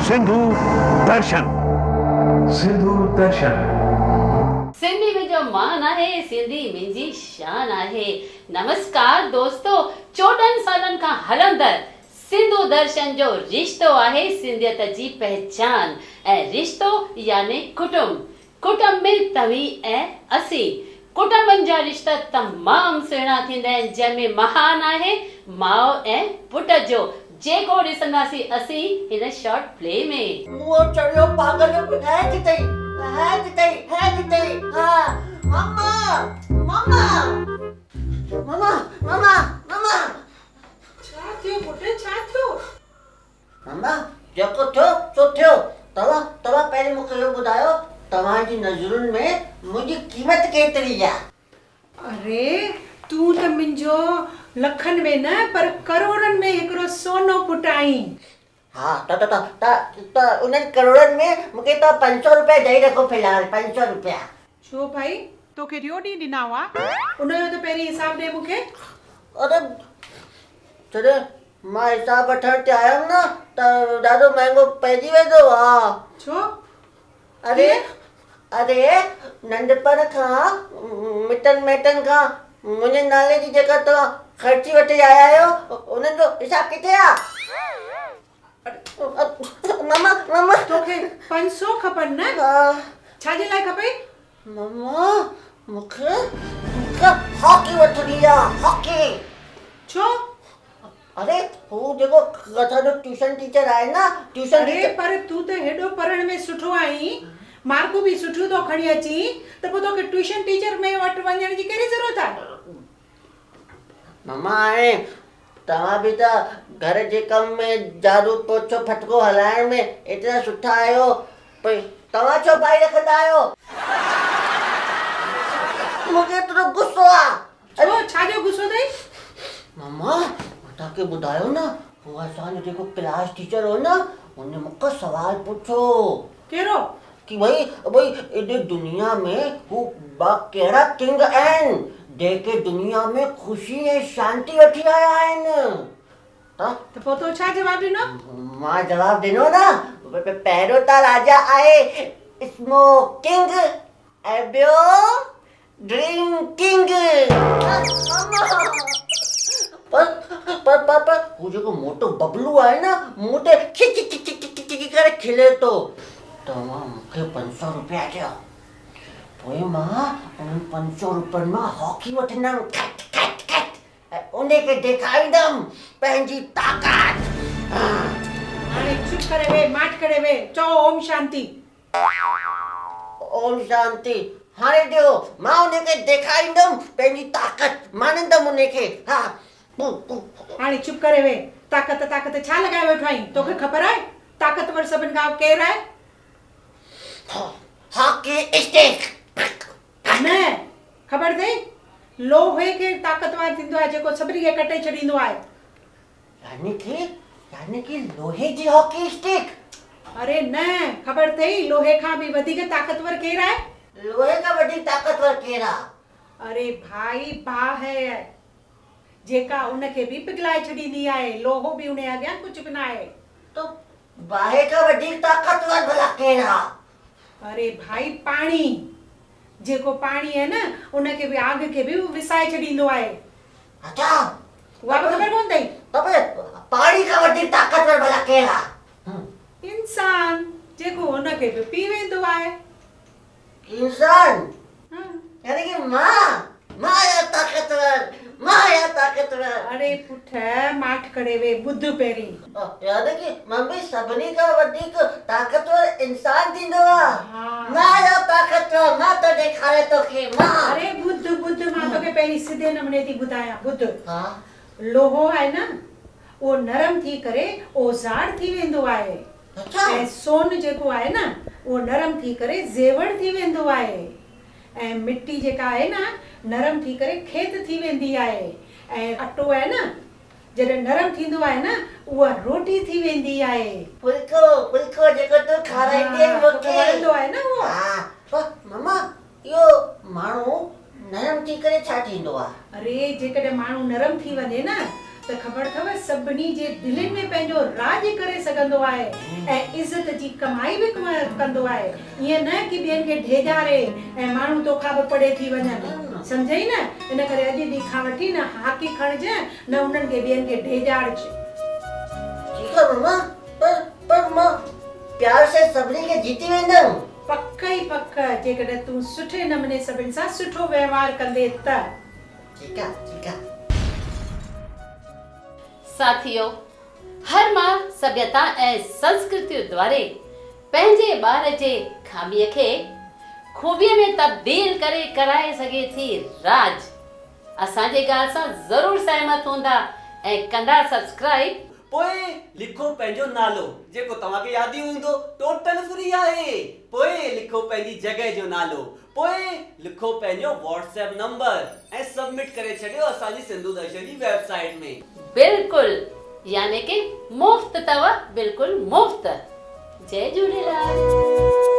सिंधु दर्शन। सिंधु दर्शन। सिंधी में जो मान आहे, सिंधी मुंहिंजी शान आहे। नमस्कार दोस्तों, 14 सालन खां हलंदड़ सिंधु दर्शन जो रिश्तो आहे सिंधियत जी पहचान। ऐं रिश्तो यानी कुटुंब। कुटुंब में तव्हीं ऐं असीं। कुटुंबनि जा रिश्ता तमामु सुहिणा थींदा आहिनि, जंहिंमें महान आहे माउ ऐं पुट जो, जेको ॾिसंदासीं असीं हिन शॉर्ट प्ले में। मुंह चढ़ियो पागल है थी हाँ मम्मा मम्मा मम्मा मम्मा मम्मा छा थियो पुट, छा थियो? मम्मा जेको थियो सो थियो। तव्हां पहिरीं मूंखे इहो ॿुधायो, तव्हांजी नज़रुनि में मुंहिंजी क़ीमत केतिरी आहे? अरे तूं त मुंहिंजो लखनि में न पर करोड़नि में हिकिड़ो सोनो पुट आहीं। हाँ त उन्हनि करोड़नि में मूंखे त 500 रुपया ॾेई रखो फ़िलहाल। 500 रुपया छो भाई, तोखे टियों ॾींहुं ॾिना हुआ? उनजो त पहिरीं हिसाब ॾे मूंखे। अरे जॾहिं मां हिसाब वठण ते आयमि न त ॾाढो महांगो पइजी वेंदो आहे। छो? अरे नंढपण खां मिटनि माइटनि खां मुंहिंजे नाले जी जेका तव्हां ख़र्ची वठी आया आहियो, उन्हनि जो हिसाब किथे आहे? मम्मा तोखे 500 खपनि न? छाजे लाइ खपे? मम्मा मूंखे हॉकी वठणी आहे, हॉकी। छो? अरे हू जेको असांजो ट्यूशन टीचर आहे न, ट्यूशन अरे पर तूं त हेॾो पढ़ण में सुठो आहीं, मार्कूं बि सुठियूं थो खणी अची, त पोइ तोखे ट्यूशन टीचर में वटि वञण जी कहिड़ी ज़रूरत आहे? मम्मा हाणे तव्हां बि त घर जे कम में झाड़ू पोछो फटको हलाइण में एतिरा सुठा आहियो, पर तव्हां छो पाई रखंदा आहियो? मूंखे एतिरो गुस्सो आहे। छो, छाजो गुस्सो अथई? मम्मा तव्हांखे ॿुधायो न, हू असांजो जेको क्लास टीचर हो न, हुन मूंखां सवाल पुछो। कहिड़ो? कि भाई एॾे दुनिया में हू कहिड़ा किंग आहिनि जेके दुनिया में ख़ुशी ऐं शांती वठी आया आहिनि। त पोइ तो छा जवाब ॾिनो? मां जवाब ॾिनो न, पहिरियों त राजा आहे स्मोकिंग ऐं ॿियो ड्रिंकिंग। पर हू जेको मोटो बबलू आहे न, मूं ते खिच करे खिले थो। तव्हां मूंखे 500 रुपया ॾियो, पोइ मां उन 500 रुपयनि मां हॉकी वठंदमि ऐं उनखे ॾेखारींदमि पंहिंजी ताक़त। हाणे चुप करे वे, माठ करे वे, चओ ओम शांति। ओम शांति हाणे ॾियो, मां उनखे ॾेखारींदमि पंहिंजी ताक़त, मानंदमि उनखे। हा हाणे चुप करे वे। ताक़त छा लॻाए वेठो आहीं? तोखे ख़बर आहे ताक़तवर सभिनि खां केरु आहे? Hockey stick. न ख़बर अथई, लोहे खे ताक़तवर थींदो आहे जेको सभिनी खे कटे छॾींदो आहे। यानी कि लोहे जी हॉकी स्टिक? अरे न, ख़बर अथई लोहे खां बि वधीक ताक़तवर केरु आहे? लोहे खां वधीक ताक़तवर केरु आहे? अरे भाई बाह है, जेका उनखे बि पिघलाए छॾींदी आहे। लोहो बि उन अॻियां कुझु बि न आहे। तो बाहि खां वधीक ताक़तवर भला केरु आहे? अरे भाई पाणी, जेको पाणी आहे न उनखे बि आग खे बि विसाए छॾींदो आहे। अच्छा, उहा बि ख़बर कोन अथई? पाणी खां वधीक ताक़तवर भला केरु आहे? इंसान, जेको उनखे बि पी वेंदो आहे। इंसान? यानी कि मां या ताक़तवर। अरे पुठ माठ करे वे, ॿुध पहिरीं। यानी कि मम्मी सभिनी खां वधीक ताक़तवर इंसान थींदो आहे। मां या ताक़तवर, मां तो ॾेखारे तोखे। अरे ॿुध मां तोखे पहिरीं सिधे नमूने थी ॿुधायां। ॿुध, लोहो आहे न, उहो नरम थी करे औज़ार थी वेंदो आहे। ऐं सोन जेको आहे न, उहो नरम थी करे ज़ेवर थी वेंदो आहे। ऐं मिट्टी जेका आहे न, नरम थी करे खेत थी वेंदी आहे। ऐं अटो आहे न, जॾहिं नरम थींदो आहे न, उहा रोटी थी वेंदी आहे। फुल्को जेको तूं खाराईंदी आहे मूंखे वणंदो आहे न उहो। पर मम्मा इहो माण्हू नरम थी करे छा थींदो आहे? अरे जेकॾहिं माण्हू नरम थी वञे न, त ख़बर अथव सभिनी जे दिलनि में पंहिंजो राज करे सघंदो आहे ऐं इज़त जी कमाई बि कंदो आहे। ईअं न कि ॿियनि खे ढेजारे ऐं माण्हू तोखां बि परे थी वञनि, सम्झई न? इन करे अॼु ॾींहं खां वठी न हाकी खणिजे न उन्हनि खे ॿियनि खे ढेजाड़िजे। ठीकु आहे मम्मा, पर मां प्यार से सभिनी खे जीती वेंदमि। पक ई पक, जेकॾहिं तूं सुठे नमूने सभिनि सां सुठो व्यवहार कंदे त। ठीकु आहे, ठीकु आहे। साथियों, हर मां सभ्यता ऐं संस्कृति द्वारे पंहिंजे ॿार जे ख़ामीअ खे खूबीअ में तब्दील करे कराए सघे थी राज। असांजे ॻाल्हि सां ज़रूरु सहमत हूंदा ऐं कंदा सब्सक्राइब। पोइ लिखो पंहिंजो नालो जेको तव्हांखे यादि ई हूंदो, टोटल फ्री आहे। पोइ लिखो पंहिंजी जॻह जो नालो, पोइ लिखो पंहिंजो WhatsApp नंबर ऐं सबमिट करे छॾियो असांजी सिंधु दर्शन जी वेबसाइट में। बिल्कुलु, यानी कि मुफ़्त अथव, बिल्कुलु मुफ़्त। जय झूलेलाल।